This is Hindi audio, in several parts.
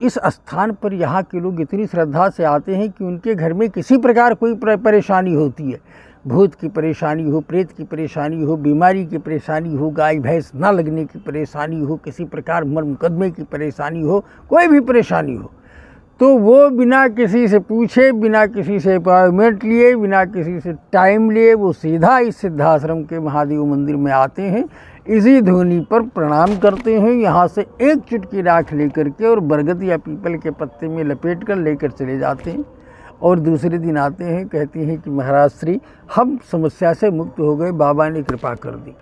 इस स्थान पर यहाँ के लोग इतनी श्रद्धा से आते हैं कि उनके घर में किसी प्रकार कोई परेशानी होती है, भूत की परेशानी हो, प्रेत की परेशानी हो, बीमारी की परेशानी हो, गाय भैंस ना लगने की परेशानी हो, किसी प्रकार मर मुकदमे की परेशानी हो, कोई भी परेशानी हो, तो वो बिना किसी से पूछे, बिना किसी से अपॉइंटमेंट लिए, बिना किसी से टाइम लिए, वो सीधा इस सिद्धाश्रम के महादेव मंदिर में आते हैं, इसी धुनी पर प्रणाम करते हैं, यहाँ से एक चुटकी राख लेकर के और बरगद या पीपल के पत्ते में लपेट कर लेकर चले जाते हैं। और दूसरे दिन आते हैं, कहते हैं कि महाराज श्री हम समस्या से मुक्त हो गए, बाबा ने कृपा कर दी।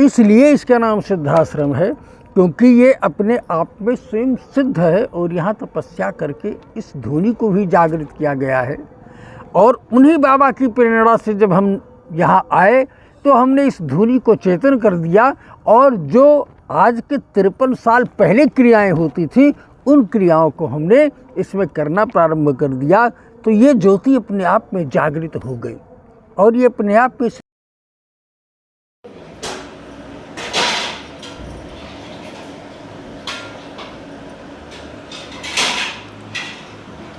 इसलिए इसका नाम सिद्धाश्रम है, क्योंकि ये अपने आप में स्वयं सिद्ध है और यहाँ तपस्या करके इस धुनी को भी जागृत किया गया है। और उन्हीं बाबा की प्रेरणा से जब हम यहाँ आए तो हमने इस धुनी को चेतन कर दिया, और जो आज के 53 साल पहले क्रियाएं होती थी उन क्रियाओं को हमने इसमें करना प्रारंभ कर दिया। तो ये ज्योति अपने आप में जागृत हो गई और ये अपने आप में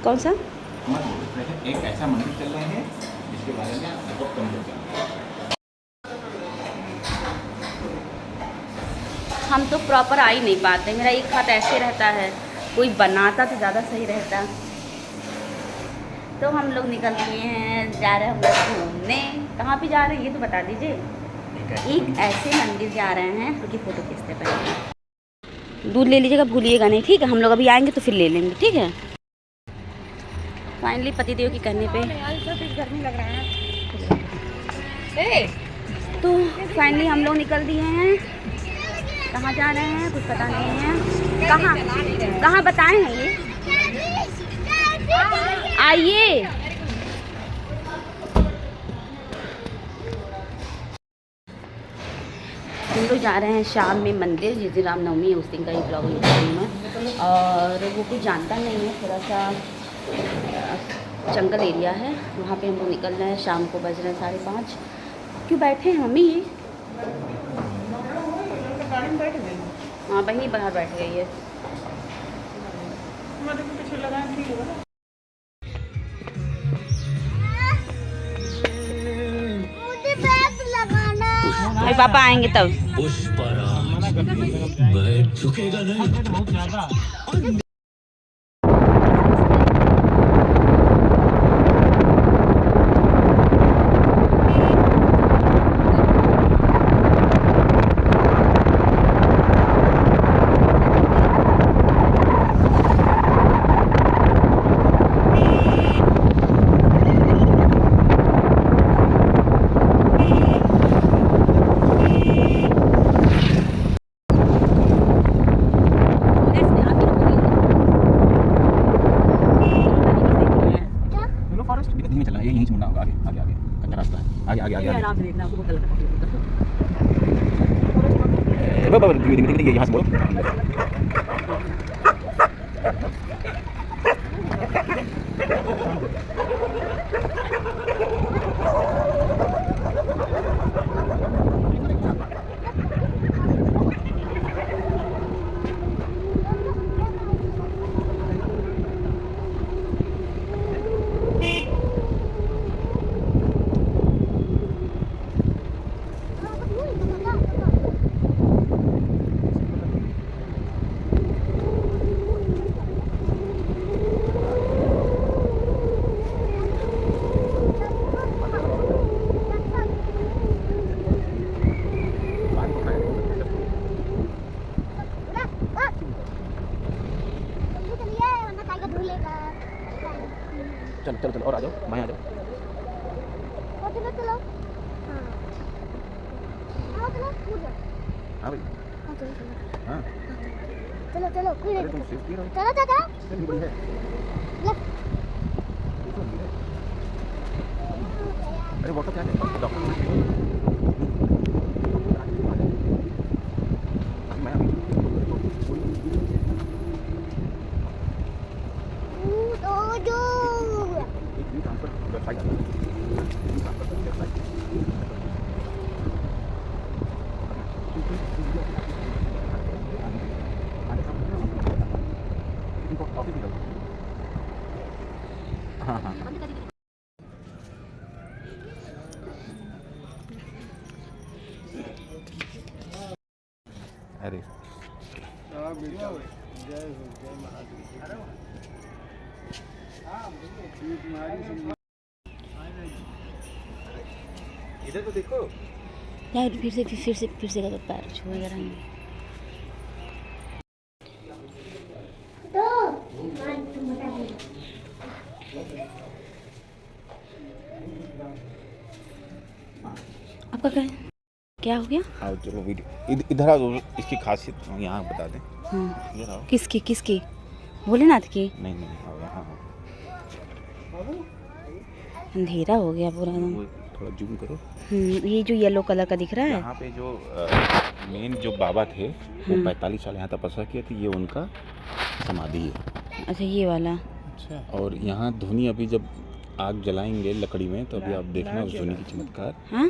कौन सा एक ऐसा मंदिर चल रहे हैं जिसके बारे में बहुत कम लोग जानते हैं। हम तो प्रॉपर आ ही नहीं पाते, मेरा एक हाथ ऐसे रहता है, कोई बनाता तो ज़्यादा सही रहता। तो हम लोग निकल लिए हैं, जा रहे हैं हम लोग घूमने। कहाँ पे जा रहे हैं ये तो बता दीजिए। एक ऐसे मंदिर जा रहे हैं, क्योंकि फ़ोटो खींचते पहले। दूध ले लीजिएगा, भूलिएगा नहीं, ठीक है। हम लोग अभी आएंगे तो फिर ले लेंगे, ठीक है। फाइनली पतिदेव के कहने पे गर्मी लग रहा है, तो फाइनली हम लोग निकल दिए हैं। कहाँ जा रहे हैं कुछ पता नहीं है। कहाँ बताएं हैं ये, आइए। हम लोग जा रहे हैं शाम में मंदिर, जिस दिन रामनवमी है उस दिन का ही ब्लॉग में। और वो कुछ जानता नहीं है, थोड़ा सा जंगल एरिया है, वहाँ पे हम लोग निकल रहे हैं। शाम को बज रहे हैं 5:30। क्यों बैठे हैं मम्मी? हाँ वहीं बाहर बैठ गई है। अरे पापा आएंगे तब। यहाँ से बोलो। चलो चलो चलो और आ जाओ, भाई आ जाओ। चलो चलो हाँ भाई हाँ चलो चलो अरे तुम सेफ्टी रहो। चलो चलो कितनी बड़ी है? अरे वाटर क्या है डॉक्टर हाँ हाँ अरे इधर तो देखो। यार फिर से गलत पैर छुएगा नहीं। आपका क्या हो गया? आओ चलो वीडियो इधर आओ, इसकी खासियत यहाँ बता दें। इधर आओ। किसकी भोलेनाथ की? नहीं आओ यहाँ आओ। अंधेरा हो गया पूरा एकदम। वो थोड़ा जूम करो। ये जो येलो कलर का दिख रहा है, यहाँ पे जो मेन जो बाबा थे वो 45 साल यहाँ तपस्या किए थे, ये उनका समाधि है। अच्छा ये वाला। अच्छा। और यहाँ धुनी अभी जब आग जलाएंगे लकड़ी में तो अभी आप देखना उस धुनी की चमत्कार। हाँ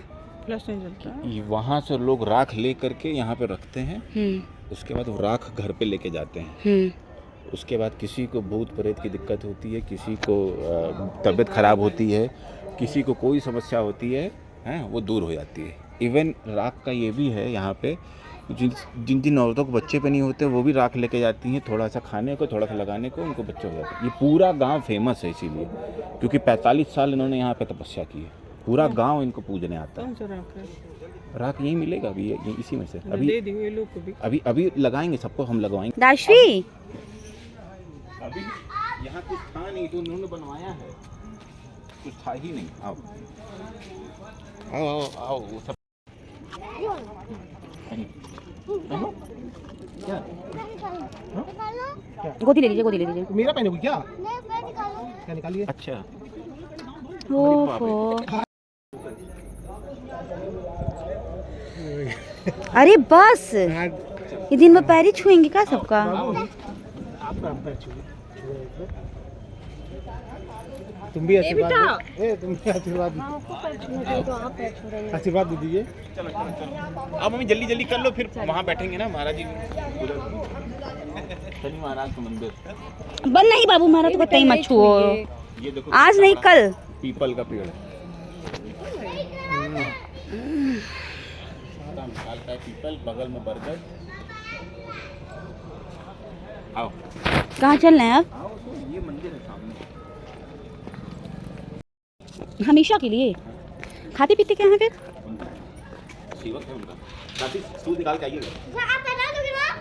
वहाँ से लोग राख ले करके यहाँ पे रखते हैं, उसके बाद वो राख घर पे लेके जाते हैं। उसके बाद किसी को भूत प्रेत की दिक्कत होती है, किसी को तबीयत खराब होती है, किसी को कोई समस्या होती है, हैं वो दूर हो जाती है। इवन राख का ये भी है यहाँ पे, जिन औरतों को बच्चे पे नहीं होते वो भी राख लेके जाती हैं, थोड़ा सा खाने को, थोड़ा सा लगाने को, उनको बच्चे हो जाते हैं। ये पूरा गांव फेमस है इसीलिए, क्योंकि 45 साल इन्होंने यहाँ पे तपस्या की है। पूरा गांव इनको पूजने आता है। राख यही मिलेगा अभी, ये इसी में से अभी लगाएंगे, सबको हम लगवाएंगे। दाशवी अभी यहाँ कुछ था नहीं तो उन्होंने बनवाया है, कुछ था ही नहीं। आओ आओ आओ आओ वो सब क्या गोदी ले लीजिए। मेरा पहने को क्या क्या निकालिए? अच्छा ओहो अरे बस ये दिन में पैर ही छुएंगे क्या सबका? आपका पैर छुए तुम भी आशीर्वाद तुम भी आशीर्वाद दे दीजिए। अब मम्मी जल्दी कर लो, फिर वहाँ बैठेंगे ना महाराज जी शनि महाराज का मंदिर। बंद नहीं बाबू, मारा तो कहीं मत छुओ, ये देखो आज नहीं कल। पीपल का पेड़ है, साल का पीपल, बगल में बरगद। आओ कहाँ चल रहे हैं अब? आओ तो ये मंदिर है सामने। हमेशा के लिए खाते पीते क्या है फिर? सेवक है उनका। काफी सूद निकाल के आइएगा।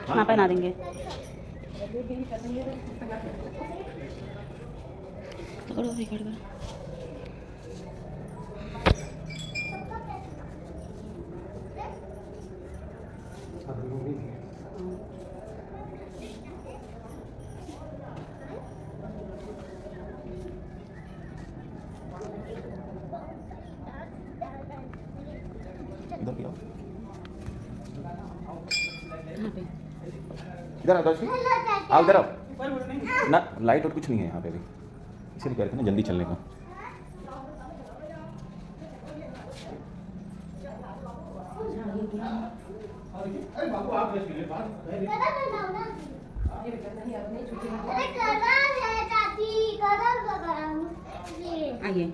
हाँ पहना देंगे। इधर भी आओ, इधर आओ दर्शी, आओ इधर आओ ना। लाइट और कुछ नहीं है यहाँ पे भी, इसलिए कह रहे थे ना जल्दी चलने का। आइए।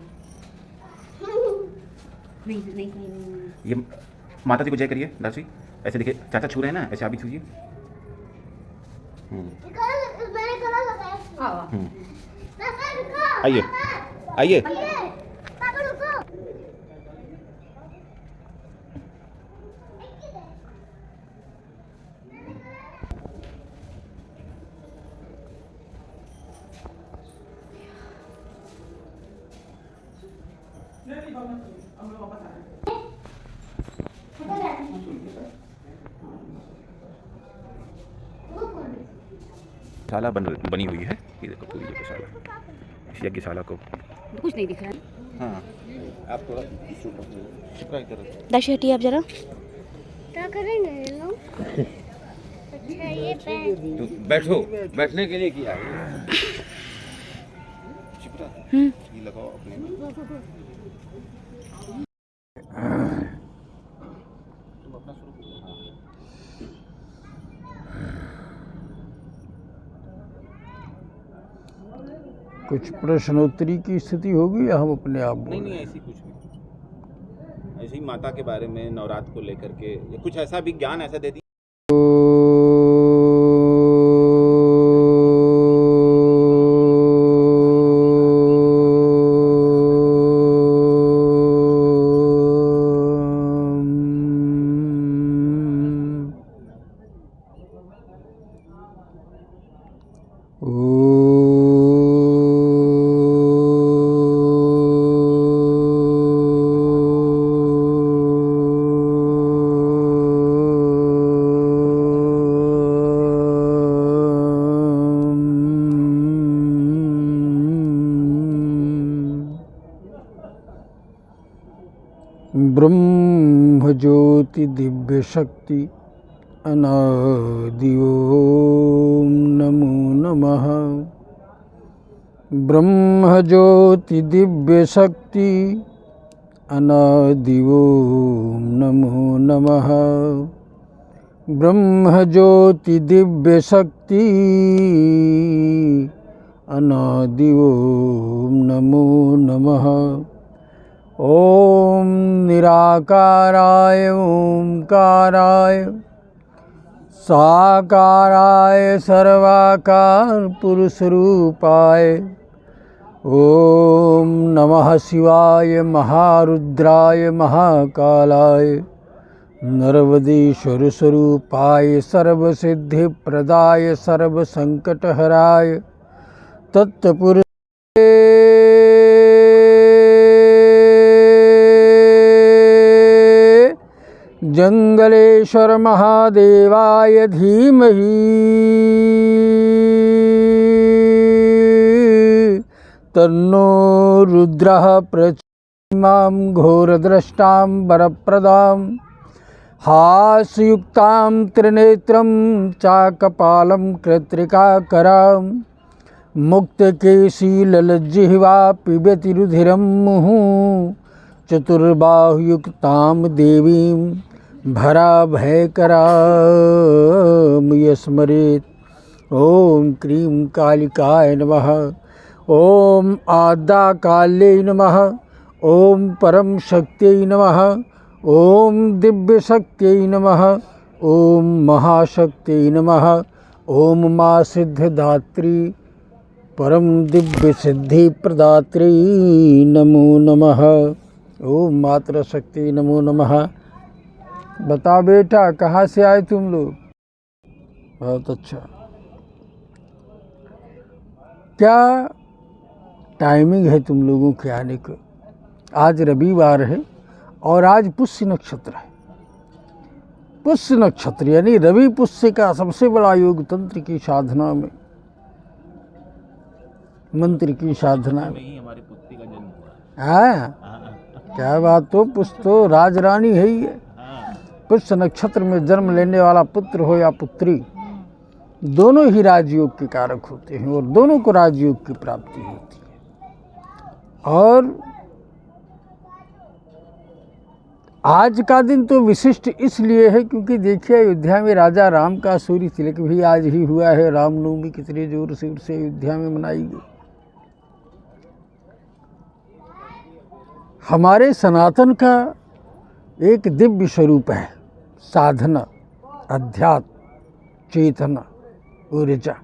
नहीं ये माता जी को जय करिए दर्शी, ऐसे देखिए चाचा छू रहे हैं ना, ऐसे आप भी छूजिए। आइए आइए। शाला बनी हुई है, ये देखो पूरी यज्ञशाला। इस यज्ञशाला को कुछ नहीं दिख रहा है। हाँ आप थोड़ा सब्सक्राइब करो। दाशी हटिए आप जरा। क्या करेंगे लोग? अच्छा ये पैर तो बैठो, बैठने के लिए किया है। ये लगाओ अपने कुछ प्रश्नोत्तरी की स्थिति होगी या हम अपने आप नहीं बोल नहीं, ऐसी कुछ नहीं, ऐसी माता के बारे में नवरात्र को लेकर के या कुछ ऐसा भी ज्ञान ऐसा दे दिया। ब्रह्म ज्योति दिव्य शक्ति अनादि ओम नमो नमः। ब्रह्म ज्योति दिव्य शक्ति अनादि ओम नमो नमः। ब्रह्म ज्योति दिव्य शक्ति अनादि ओम नमो नमः। ओम निराकाराय ओंकाराय साकाराय सर्वाकार पुरुषरूपाय ओम नमः शिवाय महारुद्राय महाकालाय नर्वदेश्वर स्वरूपाय सर्वसिद्धिप्रदाय सर्वसंकटहराय तत्पुरुष जंगलेश्वर महादेवाय धीमहि तन्नो रुद्रः प्रचोदयात्। घोरद्रष्टां वरप्रदां हास्ययुक्तां त्रिनेत्रं चाकपालं कृत्रिकाकरां मुक्तकेशीलज्जिह्वा पिबति रुधिरं मुहुः चतुर्बाहुयुक्तां देवीं भराभयकरां यस्मरेत्। ओम क्रीं कालिकाय नमः। ओम आद्याकाल्यै नमः। ओम परम शक्त्यै नमः। ओम दिव्य शक्त्यै नमः। ओम महाशक्त्यै नमः। ओम मां सिद्धदात्री परम दिव्य सिद्धि प्रदात्री नमो नमः। ओम मातृ शक्ति नमो नमः। बता बेटा कहाँ से आए तुम लोग? बहुत अच्छा। क्या टाइमिंग है तुम लोगों के आने को? आज रविवार है और आज पुष्य नक्षत्र है। पुष्य नक्षत्र यानी रवि पुष्य का सबसे बड़ा योग तंत्र की साधना में, मंत्र की साधना में। हमारी पुत्री का जन्म हुआ। हाँ क्या बात। तो पुष्य तो राजरानी है ही है। पुष्य नक्षत्र में जन्म लेने वाला पुत्र हो या पुत्री, दोनों ही राजयोग के कारक होते हैं और दोनों को राजयोग की प्राप्ति होती है। और आज का दिन तो विशिष्ट इसलिए है क्योंकि देखिए अयोध्या में राजा राम का सूर्य तिलक भी आज ही हुआ है। रामनवमी कितने जोर शोर से अयोध्या में मनाई गई। हमारे सनातन का एक दिव्य स्वरूप है साधना, अध्यात्म, चेतना, ऊर्जा।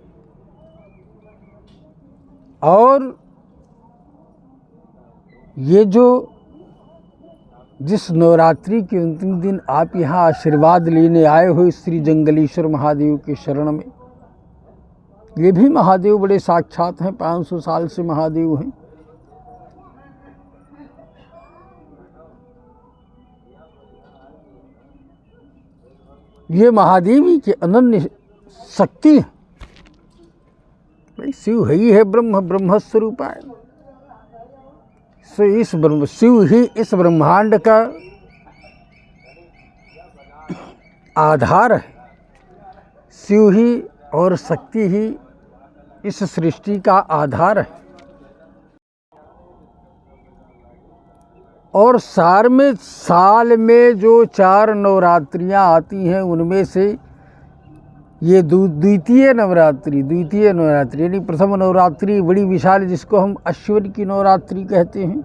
और ये जो जिस नवरात्रि के अंतिम दिन आप यहाँ आशीर्वाद लेने आए हो श्री जंगलेश्वर महादेव के शरण में, ये भी महादेव बड़े साक्षात हैं। 500 साल से महादेव हैं। ये महादेवी के अनन्य शक्ति है। भाई शिव ही है ब्रह्म, ब्रह्म स्वरूप है। इस ब्रह्म शिव ही इस ब्रह्मांड का आधार है। शिव ही और शक्ति ही इस सृष्टि का आधार है। और साल में जो 4 नवरात्रियां आती हैं उनमें से ये द्वितीय नवरात्रि यानी प्रथम नवरात्रि बड़ी विशाल, जिसको हम अश्विन की नवरात्रि कहते हैं।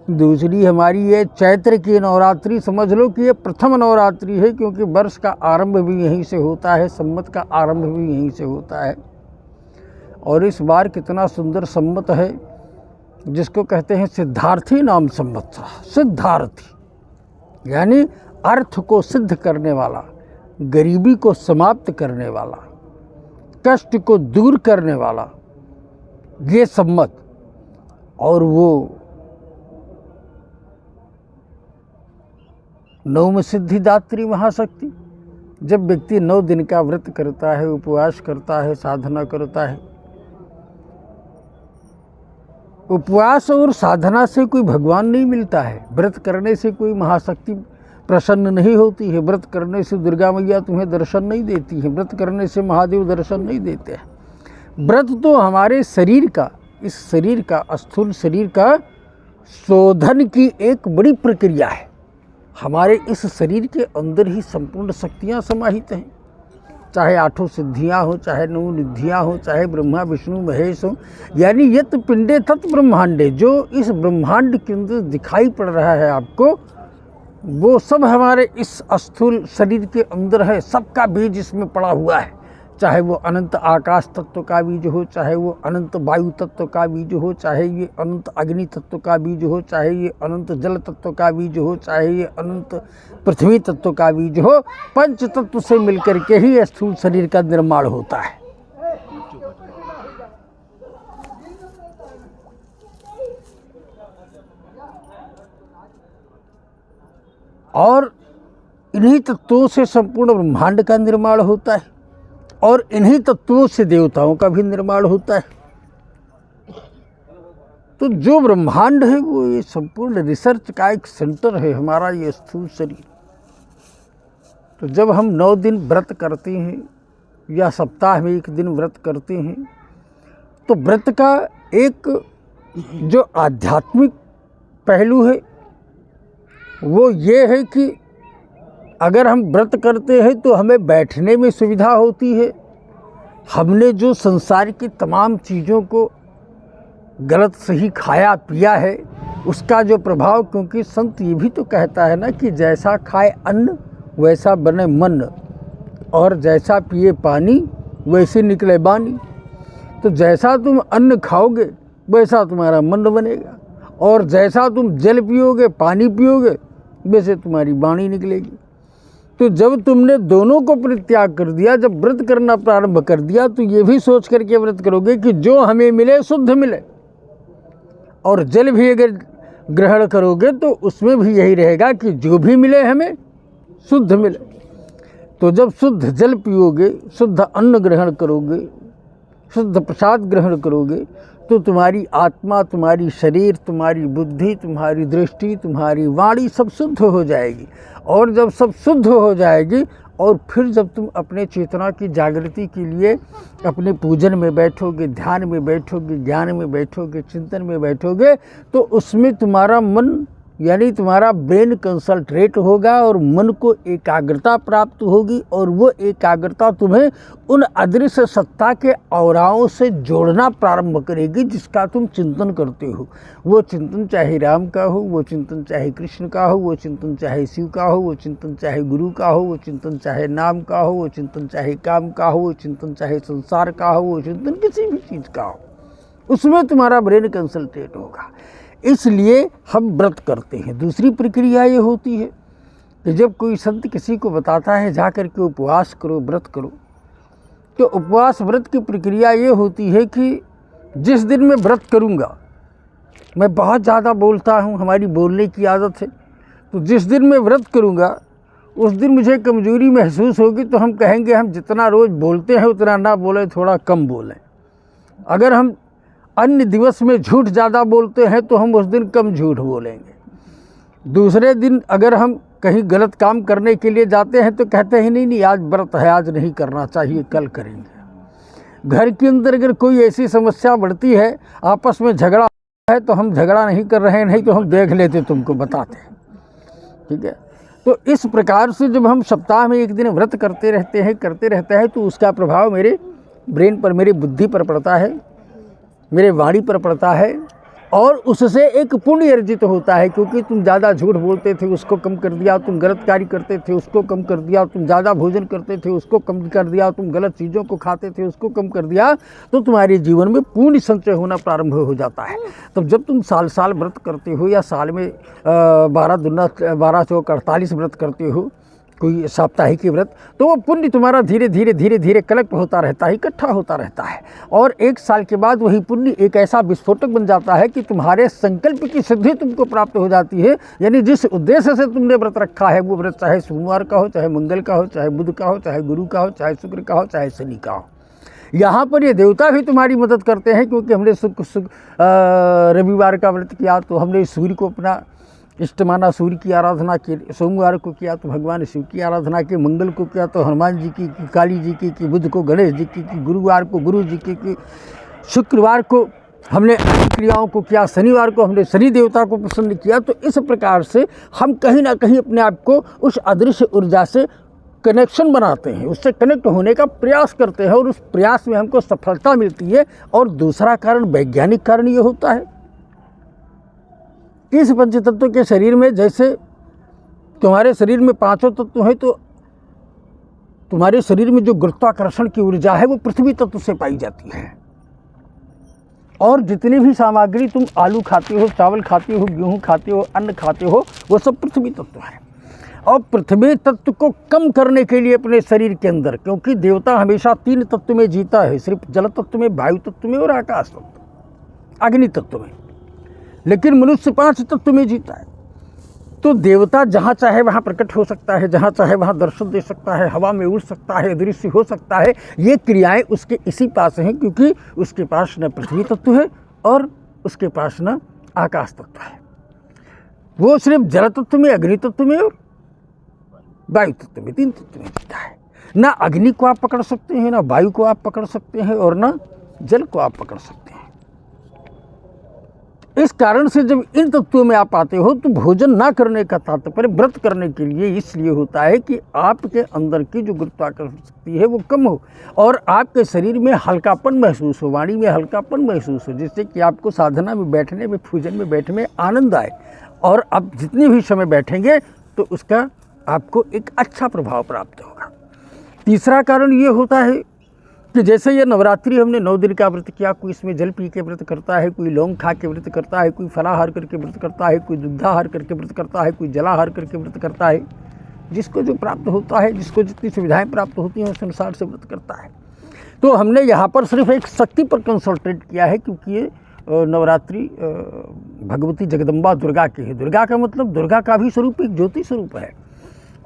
दूसरी हमारी ये चैत्र की नवरात्रि, समझ लो कि ये प्रथम नवरात्रि है, क्योंकि वर्ष का आरंभ भी यहीं से होता है, संवत का आरंभ भी यहीं से होता है। और इस बार कितना सुंदर संवत है, जिसको कहते हैं सिद्धार्थी नाम संवत्सर। सिद्धार्थी यानी अर्थ को सिद्ध करने वाला, गरीबी को समाप्त करने वाला, कष्ट को दूर करने वाला, ये संवत। और वो नवम सिद्धिदात्री महाशक्ति। जब व्यक्ति 9 दिन का व्रत करता है, उपवास करता है, साधना करता है, उपवास और साधना से कोई भगवान नहीं मिलता है, व्रत करने से कोई महाशक्ति प्रसन्न नहीं होती है, व्रत करने से दुर्गा मैया तुम्हें दर्शन नहीं देती है, व्रत करने से महादेव दर्शन नहीं देते हैं। व्रत तो हमारे शरीर का, इस शरीर का, स्थूल शरीर का शोधन की एक बड़ी प्रक्रिया है। हमारे इस शरीर के अंदर ही संपूर्ण शक्तियाँ समाहित हैं, चाहे 8 सिद्धियाँ हो, चाहे 9 निधियाँ हो, चाहे ब्रह्मा विष्णु महेश हो, यानी यत पिंडे तत् ब्रह्मांडे। जो इस ब्रह्मांड के अंदर दिखाई पड़ रहा है आपको, वो सब हमारे इस स्थूल शरीर के अंदर है, सबका बीज इसमें पड़ा हुआ है। चाहे वो अनंत आकाश तत्व का बीज हो, चाहे वो अनंत वायु तत्व का बीज हो, चाहे ये अनंत अग्नि तत्व का बीज हो, चाहे ये अनंत जल तत्व का बीज हो, चाहे ये अनंत पृथ्वी तत्व का बीज हो, पंच तत्व से मिलकर के ही स्थूल शरीर का निर्माण होता है। और इन्हीं तत्वों से संपूर्ण ब्रह्मांड का निर्माण होता है, और इन्हीं तत्वों से देवताओं का भी निर्माण होता है। तो जो ब्रह्मांड है वो ये संपूर्ण रिसर्च का एक सेंटर है, हमारा ये स्थूल शरीर। तो जब हम 9 दिन व्रत करते हैं या सप्ताह में 1 दिन व्रत करते हैं, तो व्रत का एक जो आध्यात्मिक पहलू है वो ये है कि अगर हम व्रत करते हैं तो हमें बैठने में सुविधा होती है। हमने जो संसार की तमाम चीज़ों को गलत सही खाया पिया है, उसका जो प्रभाव, क्योंकि संत ये भी तो कहता है ना कि जैसा खाए अन्न वैसा बने मन, और जैसा पिए पानी वैसे निकले बानी। तो जैसा तुम अन्न खाओगे वैसा तुम्हारा मन बनेगा, और जैसा तुम जल पियोगे, पानी पियोगे, वैसे तुम्हारी वाणी निकलेगी। तो जब तुमने दोनों को परित्याग कर दिया, जब व्रत करना प्रारंभ कर दिया, तो ये भी सोच करके व्रत करोगे कि जो हमें मिले शुद्ध मिले। और जल भी अगर ग्रहण करोगे तो उसमें भी यही रहेगा कि जो भी मिले हमें शुद्ध मिले। तो जब शुद्ध जल पियोगे, शुद्ध अन्न ग्रहण करोगे, शुद्ध प्रसाद ग्रहण करोगे, तो तुम्हारी आत्मा, तुम्हारी शरीर, तुम्हारी बुद्धि, तुम्हारी दृष्टि, तुम्हारी वाणी सब शुद्ध हो जाएगी। और जब सब शुद्ध हो जाएगी, और फिर जब तुम अपने चेतना की जागृति के लिए अपने पूजन में बैठोगे, ध्यान में बैठोगे, ज्ञान में बैठोगे, चिंतन में बैठोगे, तो उसमें तुम्हारा मन यानी तुम्हारा ब्रेन कंसंट्रेट होगा और मन को एकाग्रता प्राप्त होगी, और वो एकाग्रता तुम्हें उन अदृश्य सत्ता के औराओं से जोड़ना प्रारंभ करेगी जिसका तुम चिंतन करते हो। वो चिंतन चाहे राम का हो, वो चिंतन चाहे कृष्ण का हो, वो चिंतन चाहे शिव का हो, वो चिंतन चाहे गुरु का हो, वो चिंतन चाहे नाम का हो, वो चिंतन चाहे काम का हो, वो चिंतन चाहे संसार का हो, वो चिंतन किसी भी चीज़ का हो, उसमें तुम्हारा ब्रेन कंसंट्रेट होगा। इसलिए हम व्रत करते हैं। दूसरी प्रक्रिया ये होती है कि जब कोई संत किसी को बताता है जा कर के उपवास करो, व्रत करो, तो उपवास व्रत की प्रक्रिया ये होती है कि जिस दिन मैं व्रत करूँगा, मैं बहुत ज़्यादा बोलता हूँ, हमारी बोलने की आदत है, तो जिस दिन मैं व्रत करूँगा उस दिन मुझे कमज़ोरी महसूस होगी, तो हम कहेंगे हम जितना रोज़ बोलते हैं उतना ना बोलें, थोड़ा कम बोलें। अगर हम अन्य दिवस में झूठ ज़्यादा बोलते हैं तो हम उस दिन कम झूठ बोलेंगे। दूसरे दिन अगर हम कहीं गलत काम करने के लिए जाते हैं तो कहते हैं नहीं आज व्रत है, आज नहीं करना चाहिए, कल करेंगे। घर के अंदर अगर कोई ऐसी समस्या बढ़ती है, आपस में झगड़ा है, तो हम झगड़ा नहीं कर रहे हैं, नहीं तो हम देख लेते, तुमको बताते हैं, ठीक है। तो इस प्रकार से जब हम सप्ताह में एक दिन व्रत करते रहते हैं तो उसका प्रभाव मेरे ब्रेन पर, मेरी बुद्धि पर पड़ता है, मेरे वाणी पर पड़ता है और उससे एक पुण्य अर्जित होता है। क्योंकि तुम ज़्यादा झूठ बोलते थे, उसको कम कर दिया, तुम गलत कार्य करते थे, उसको कम कर दिया, तुम ज़्यादा भोजन करते थे, उसको कम कर दिया, तुम गलत चीज़ों को खाते थे, उसको कम कर दिया, तो तुम्हारे जीवन में पुण्य संचय होना प्रारंभ हो जाता है। तब जब तुम साल साल व्रत करते हो या साल में 12 चौक 48 व्रत करते हो, कोई साप्ताहिक व्रत, तो वो पुण्य तुम्हारा धीरे धीरे कलेक्ट होता रहता है, इकट्ठा होता रहता है और एक साल के बाद वही पुण्य एक ऐसा विस्फोटक बन जाता है कि तुम्हारे संकल्प की सिद्धि तुमको प्राप्त हो जाती है। यानी जिस उद्देश्य से तुमने व्रत रखा है, वो व्रत चाहे सोमवार का हो, चाहे मंगल का हो, चाहे बुध का हो, चाहे गुरु का हो, चाहे शुक्र का हो, चाहे शनि का हो। यहाँ पर ये देवता भी तुम्हारी मदद करते हैं। क्योंकि हमने रविवार का व्रत किया तो हमने सूर्य को अपना इष्ट माना, सूर्य की आराधना की, सोमवार को किया तो भगवान शिव की आराधना की, मंगल को किया तो हनुमान जी की, काली जी की, बुध को गणेश जी की, गुरुवार को गुरु जी की, शुक्रवार को हमने क्रियाओं को किया, शनिवार को हमने शनि देवता को प्रसन्न किया। तो इस प्रकार से हम कहीं ना कहीं अपने आप को उस अदृश्य ऊर्जा से कनेक्शन बनाते हैं, उससे कनेक्ट होने का प्रयास करते हैं और उस प्रयास में हमको सफलता मिलती है। और दूसरा कारण, वैज्ञानिक कारण ये होता है, इस पंचतत्व के शरीर में, जैसे तुम्हारे शरीर में 5 तत्व हैं, तो तुम्हारे शरीर में जो गुरुत्वाकर्षण की ऊर्जा है वो पृथ्वी तत्व से पाई जाती है। और जितनी भी सामग्री तुम आलू खाते हो, चावल खाते हो, गेहूं खाते हो, अन्न खाते हो, वो सब पृथ्वी तत्व है। और पृथ्वी तत्व को कम करने के लिए अपने शरीर के अंदर, क्योंकि देवता हमेशा 3 तत्व में जीता है, सिर्फ जल तत्व में, वायु तत्व में और आकाश तत्व, अग्नि तत्व में, लेकिन मनुष्य 5 तत्व में जीता है। तो देवता जहाँ चाहे वहाँ प्रकट हो सकता है, जहाँ चाहे वहाँ दर्शन दे सकता है, हवा में उड़ सकता है, दृश्य हो सकता है। ये क्रियाएं उसके इसी पास हैं, क्योंकि उसके पास न पृथ्वी तत्व है और उसके पास न आकाश तत्व है। वो सिर्फ जल तत्व में, अग्नि तत्व में और वायु तत्व में, 3 तत्व में जीता है। ना अग्नि को आप पकड़ सकते हैं, ना वायु को आप पकड़ सकते हैं और ना जल को आप पकड़ सकते हैं। इस कारण से जब इन तत्वों में आप आते हो तो भोजन ना करने का तात्पर्य व्रत करने के लिए इसलिए होता है कि आपके अंदर की जो गुरुत्वाकर्षण शक्ति है वो कम हो और आपके शरीर में हल्कापन महसूस हो, वाणी में हल्कापन महसूस हो, जिससे कि आपको साधना में बैठने में, पूजन में बैठने में आनंद आए। और आप जितने भी समय बैठेंगे तो उसका आपको एक अच्छा प्रभाव प्राप्त होगा। तीसरा कारण ये होता है कि जैसे ये नवरात्रि हमने 9 दिन का व्रत किया, कोई इसमें जल पी के व्रत करता है, कोई लौंग खा के व्रत करता है, कोई फलाहार करके व्रत करता है, कोई दुग्धाहार करके व्रत करता है, कोई जलाहार करके व्रत करता है। जिसको जो प्राप्त होता है, जिसको जितनी सुविधाएं प्राप्त होती हैं उस अनुसार से व्रत करता है। तो हमने यहाँ पर सिर्फ एक शक्ति पर कंसंट्रेट किया है, क्योंकि ये नवरात्रि भगवती जगदम्बा दुर्गा की है। दुर्गा का मतलब दुर्गा का भी स्वरूप एक ज्योति स्वरूप है।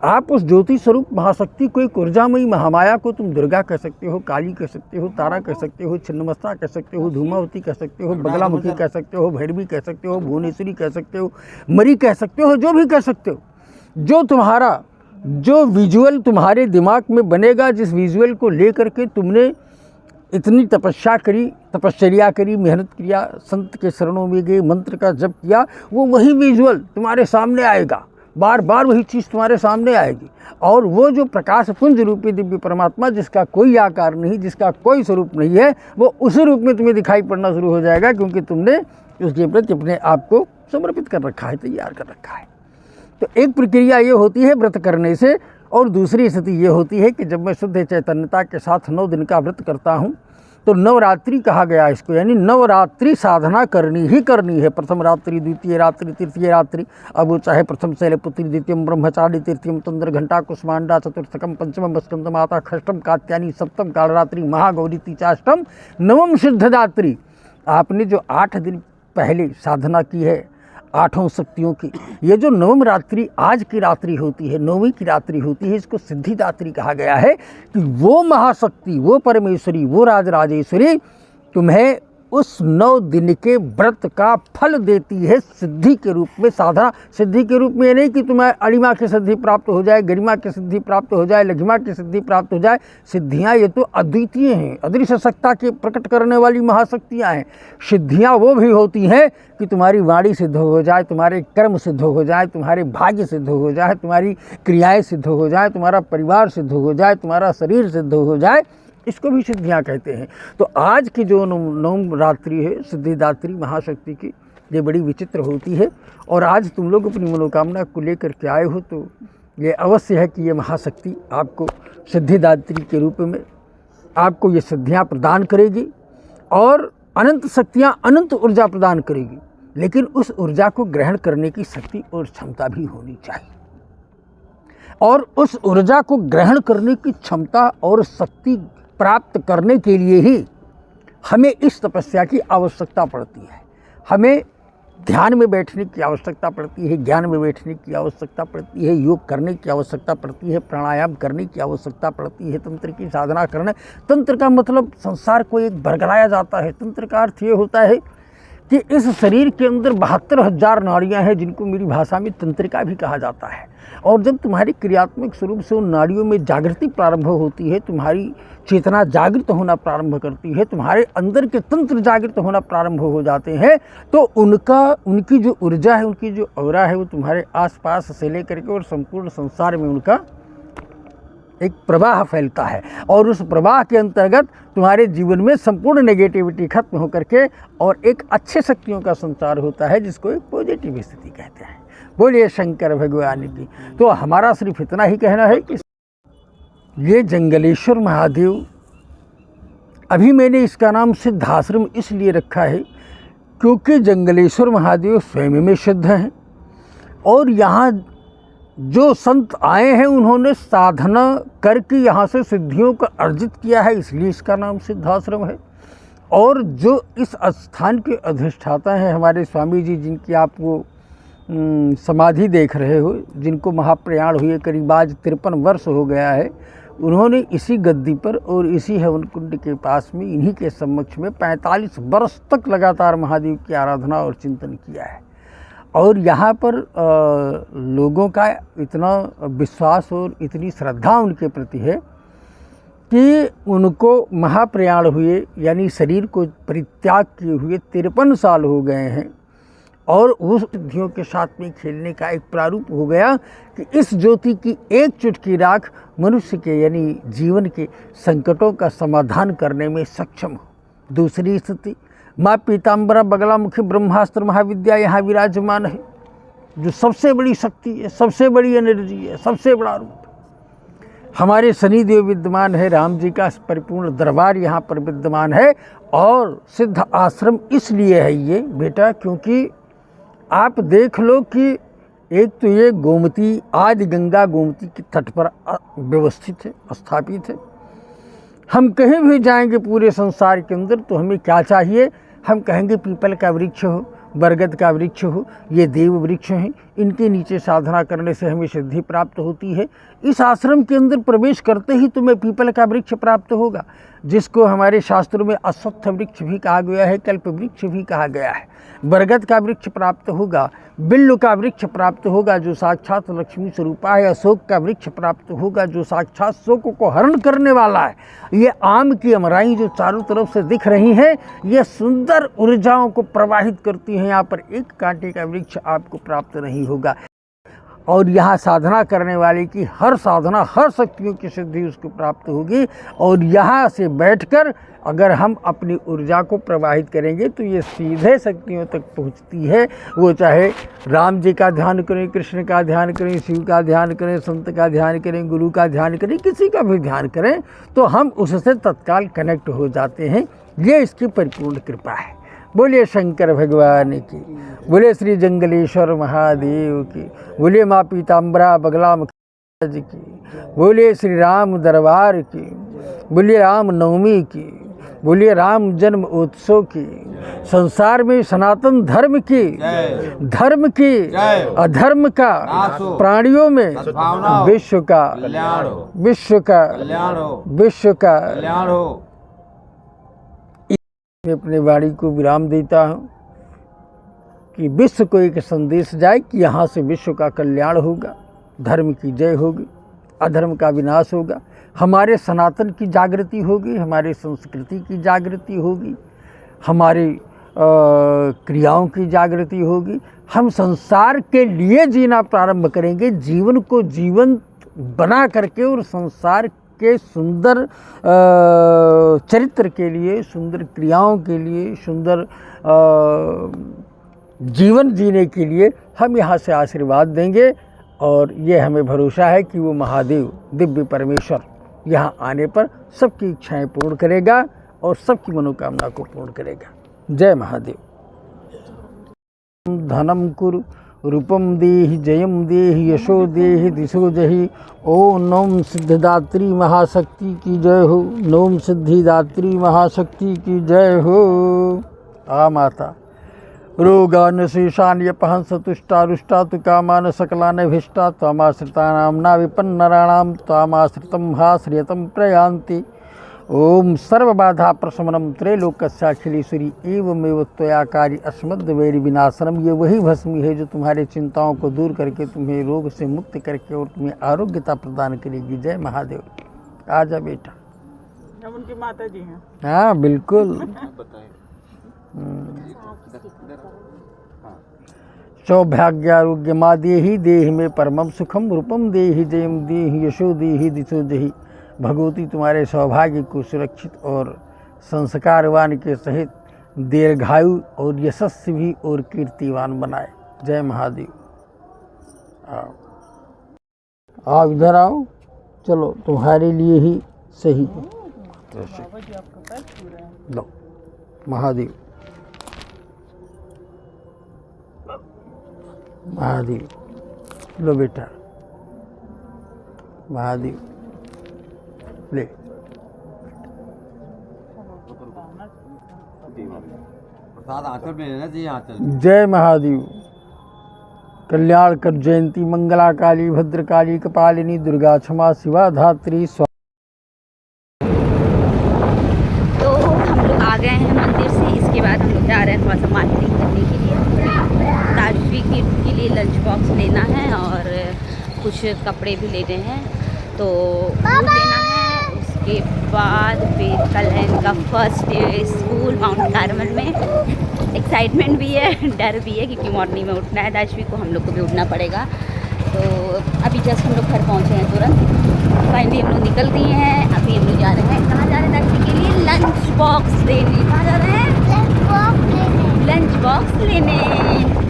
आप उस ज्योति स्वरूप महाशक्ति को, एक ऊर्जामयी महामाया को तुम दुर्गा कह सकते हो, काली कह सकते हो, तारा कह सकते हो, छिन्नमस्ता कह सकते हो, धूमावती कह सकते हो, बगलामुखी कह सकते हो, भैरवी कह सकते हो, भुवनेश्वरी कह सकते हो, मरी कह सकते हो, जो भी कह सकते हो। जो विजुअल तुम्हारे दिमाग में बनेगा, जिस विजुअल को लेकर के तुमने इतनी तपश्चर्या करी, मेहनत किया, संत के शरणों में गए, मंत्र का जप किया, वो वही विजुअल तुम्हारे सामने आएगा, बार बार वही चीज़ तुम्हारे सामने आएगी। और वो जो प्रकाश पुंज रूपी दिव्य परमात्मा, जिसका कोई आकार नहीं, जिसका कोई स्वरूप नहीं है, वो उसी रूप में तुम्हें दिखाई पड़ना शुरू हो जाएगा, क्योंकि तुमने उसके प्रति अपने आप को समर्पित कर रखा है, तैयार कर रखा है। तो एक प्रक्रिया ये होती है व्रत करने से, और दूसरी स्थिति ये होती है कि जब मैं शुद्ध चैतन्यता के साथ 9 दिन का व्रत करता हूँ तो नवरात्रि कहा गया इसको, यानी नवरात्रि साधना करनी ही करनी है। प्रथम रात्रि, द्वितीय रात्रि, तृतीय रात्रि, अब वो चाहे प्रथम शैलपुत्री, द्वितीयम ब्रह्मचारी, तृतीयम तंत्र घंटा कुष्मांडा, चतुर्थकम पंचमम स्कंद माता, षष्ठम कात्यायनी, सप्तम कालरात्रि, महागौरी, तीचाष्टम, नवम सिद्धदात्री। आपने जो 8 दिन पहले साधना की है 8 शक्तियों की, ये जो नवम रात्रि आज की रात्रि होती है, 9वीं की रात्रि होती है, इसको सिद्धिदात्री कहा गया है कि वो महाशक्ति, वो परमेश्वरी, वो राजराजेश्वरी तुम्हें उस 9 दिन के व्रत का फल देती है सिद्धि के रूप में। साधना सिद्धि के रूप में ये नहीं कि तुम्हें अणिमा की सिद्धि प्राप्त हो जाए, गरिमा की सिद्धि प्राप्त हो जाए, लघिमा की सिद्धि प्राप्त हो जाए। सिद्धियाँ ये तो अद्वितीय हैं, अदृश्य सत्ता के प्रकट करने वाली महाशक्तियाँ हैं। सिद्धियाँ वो भी होती हैं कि तुम्हारी वाणी सिद्ध हो जाए, तुम्हारे कर्म सिद्ध हो जाए, तुम्हारे भाग्य सिद्ध हो जाए, तुम्हारी क्रियाएँ सिद्ध हो जाए, तुम्हारा परिवार सिद्ध हो जाए, तुम्हारा शरीर सिद्ध हो जाए। इसको भी सिद्धियाँ कहते हैं। तो आज की जो नवरात्रि है सिद्धिदात्री महाशक्ति की, ये बड़ी विचित्र होती है। और आज तुम लोग अपनी मनोकामना को लेकर के आए हो, तो ये अवश्य है कि ये महाशक्ति आपको सिद्धिदात्री के रूप में आपको ये सिद्धियाँ प्रदान करेगी और अनंत शक्तियाँ, अनंत ऊर्जा प्रदान करेगी। लेकिन उस ऊर्जा को ग्रहण करने की शक्ति और क्षमता भी होनी चाहिए। और उस ऊर्जा को ग्रहण करने की क्षमता और शक्ति प्राप्त करने के लिए ही हमें इस तपस्या की आवश्यकता पड़ती है। हमें ध्यान में बैठने की आवश्यकता पड़ती है, ज्ञान में बैठने की आवश्यकता पड़ती है, योग करने की आवश्यकता पड़ती है, प्राणायाम करने की आवश्यकता पड़ती है, तंत्र की साधना करना। तंत्र का मतलब संसार को एक बरगलाया जाता है। तंत्र का अर्थ ये होता है कि इस शरीर के अंदर 72,000 नाड़ियाँ हैं, जिनको मेरी भाषा में तंत्रिका भी कहा जाता है। और जब तुम्हारी क्रियात्मक स्वरूप से उन नाड़ियों में जागृति प्रारंभ होती है, तुम्हारी चेतना जागृत होना प्रारंभ करती है, तुम्हारे अंदर के तंत्र जागृत होना प्रारंभ हो जाते हैं, तो उनकी जो ऊर्जा है, उनकी जो औरा है, वो तुम्हारे आसपास से लेकर के और संपूर्ण संसार में उनका एक प्रवाह फैलता है। और उस प्रवाह के अंतर्गत तुम्हारे जीवन में संपूर्ण नेगेटिविटी खत्म होकर के और एक अच्छे शक्तियों का संचार होता है, जिसको एक पॉजिटिव स्थिति कहते हैं। बोलिए शंकर भगवान की। तो हमारा सिर्फ इतना ही कहना है कि ये जंगलेश्वर महादेव, अभी मैंने इसका नाम सिद्धाश्रम इसलिए रखा है क्योंकि जंगलेश्वर महादेव स्वयं में सिद्ध हैं। और यहाँ जो संत आए हैं उन्होंने साधना करके यहाँ से सिद्धियों को अर्जित किया है, इसलिए इसका नाम सिद्धाश्रम है। और जो इस स्थान के अधिष्ठाता हैं हमारे स्वामी जी, जिनकी आप वो समाधि देख रहे हो, जिनको महाप्रयाण हुए करीब आज 53 वर्ष हो गया है, उन्होंने इसी गद्दी पर और इसी हवन कुंड के पास में इन्हीं के समक्ष में 45 वर्ष तक लगातार महादेव की आराधना और चिंतन किया है। और यहाँ पर लोगों का इतना विश्वास और इतनी श्रद्धा उनके प्रति है कि उनको महाप्रयाण हुए, यानी शरीर को परित्याग किए हुए 53 साल हो गए हैं। और उस सिद्धियों के साथ में खेलने का एक प्रारूप हो गया कि इस ज्योति की एक चुटकी राख मनुष्य के यानी जीवन के संकटों का समाधान करने में सक्षम हो। दूसरी स्थिति, माँ पीताम्बरा बगलामुखी ब्रह्मास्त्र महाविद्या यहाँ विराजमान है, जो सबसे बड़ी शक्ति है, सबसे बड़ी एनर्जी है, सबसे बड़ा रूप। हमारे शनिदेव विद्यमान है, राम जी का परिपूर्ण दरबार यहाँ पर विद्यमान है। और सिद्ध आश्रम इसलिए है ये बेटा, क्योंकि आप देख लो कि एक तो ये गोमती, आदि गंगा गोमती के तट पर व्यवस्थित है, स्थापित है। हम कहीं भी जाएंगे पूरे संसार के अंदर तो हमें क्या चाहिए? हम कहेंगे पीपल का वृक्ष हो, बरगद का वृक्ष हो, ये देव वृक्ष हैं, इनके नीचे साधना करने से हमें सिद्धि प्राप्त होती है। इस आश्रम के अंदर प्रवेश करते ही तुम्हें पीपल का वृक्ष प्राप्त होगा, जिसको हमारे शास्त्रों में अश्वत्थ वृक्ष भी कहा गया है, कल्प वृक्ष भी कहा गया है। बरगद का वृक्ष प्राप्त होगा, बिल्लु का वृक्ष प्राप्त होगा जो साक्षात लक्ष्मी स्वरूपा है, अशोक का वृक्ष प्राप्त होगा जो साक्षात शोक को हरण करने वाला है। ये आम की अमराई जो चारों तरफ से दिख रही हैं, ये सुंदर ऊर्जाओं को प्रवाहित करती हैं। यहाँ पर एक कांटे का वृक्ष आपको प्राप्त नहीं होगा। और यहाँ साधना करने वाले की हर साधना, हर शक्तियों की सिद्धि उसको प्राप्त होगी। और यहाँ से बैठकर अगर हम अपनी ऊर्जा को प्रवाहित करेंगे तो ये सीधे शक्तियों तक पहुँचती है। वो चाहे राम जी का ध्यान करें, कृष्ण का ध्यान करें, शिव का ध्यान करें, संत का ध्यान करें, गुरु का ध्यान करें, किसी का भी ध्यान करें तो हम उससे तत्काल कनेक्ट हो जाते हैं। ये इसकी परिपूर्ण कृपा है। बोलिए शंकर भगवान की, बोले श्री जंगलेश्वर महादेव की, बोले माँ पीताम्बरा बगलामुखी की, बोले श्री राम दरबार की, बोलिए राम नवमी की, बोलिए राम जन्म उत्सव की, संसार में सनातन धर्म की, अधर्म का, प्राणियों में विश्व का मैं अपने वाणी को विराम देता हूँ कि विश्व को एक संदेश जाए कि यहाँ से विश्व का कल्याण होगा, धर्म की जय होगी, अधर्म का विनाश होगा, हमारे सनातन की जागृति होगी, हमारे संस्कृति की जागृति होगी, हमारी क्रियाओं की जागृति होगी। हम संसार के लिए जीना प्रारंभ करेंगे, जीवन को जीवंत बना करके, और संसार के सुंदर चरित्र के लिए, सुंदर क्रियाओं के लिए, सुंदर जीवन जीने के लिए हम यहाँ से आशीर्वाद देंगे। और ये हमें भरोसा है कि वो महादेव दिव्य परमेश्वर यहाँ आने पर सबकी इच्छाएं पूर्ण करेगा और सबकी मनोकामना को पूर्ण करेगा। जय महादेव। धनम कुरु रूपम देहि जयम देहि यशो देहि दिशो जहि। ओम नोम सिद्धिदात्री महाशक्ति की जय हो। नोम सिद्धिदात्री महाशक्ति की जय हो। आ माता रोगान शेषान यपहंस तुष्टारुष्टा तु कामान सकलान भिष्टा त्वमाश्रितानां विपन्नराणां त्वमाश्रितं हाश्रियतं प्रयान्ति। ओम सर्वबाधा प्रशमनम त्रैलोक्यस्याखिलेश्वरी एवमेव त्वयाकारी अस्मद्वैरि विनाशनम। ये वही भस्मी है जो तुम्हारी चिंताओं को दूर करके तुम्हें रोग से मुक्त करके और तुम्हें आरोग्यता प्रदान करेगी। जय महादेव। आजा बेटा। हम उनकी माता जी हैं। हाँ बिल्कुल। सौभाग्यारोग्य माँ देहि देहि में परमम सुखम। रूपम देहि जयम देहि यशो देहि दिशो जहि। भगवती तुम्हारे सौभाग्य को सुरक्षित और संस्कारवान के सहित दीर्घायु और यशस्वी भी और कीर्तिवान बनाए। जय महादेव। आओ आओ इधर आओ। चलो तुम्हारे लिए ही सही है। लो महादेव महादेव। लो बेटा महादेव ले। जय महादेव। कल्याण कर जयंती मंगला काली भद्रकाली कपालिनी दुर्गा क्षमा शिवा धात्री स्वा। तो हम लोग आ गए हैं मंदिर से। इसके बाद हम लोग जा रहे हैं थोड़ा सा मार्केटिंग करने के लिए। ताजवी के लिए लंच बॉक्स लेना है और कुछ कपड़े भी लेने हैं, तो वो लेना है। उसके बाद फिर कल है इनका first day school mount Carmel में। एक्साइटमेंट भी है, डर भी है, क्योंकि मॉर्निंग में उठना है। दाशवी को हम लोग को भी उठना पड़ेगा। तो अभी जस्ट हम लोग घर पहुँचे हैं तुरंत। फाइनली हम लोग निकल दिए हैं। अभी हम लोग जा रहे हैं, कहाँ जा रहे हैं दाशवी के लिए? लंच बॉक्स लेने। कहाँ जा रहे हैं? लंच बॉक्स लेने।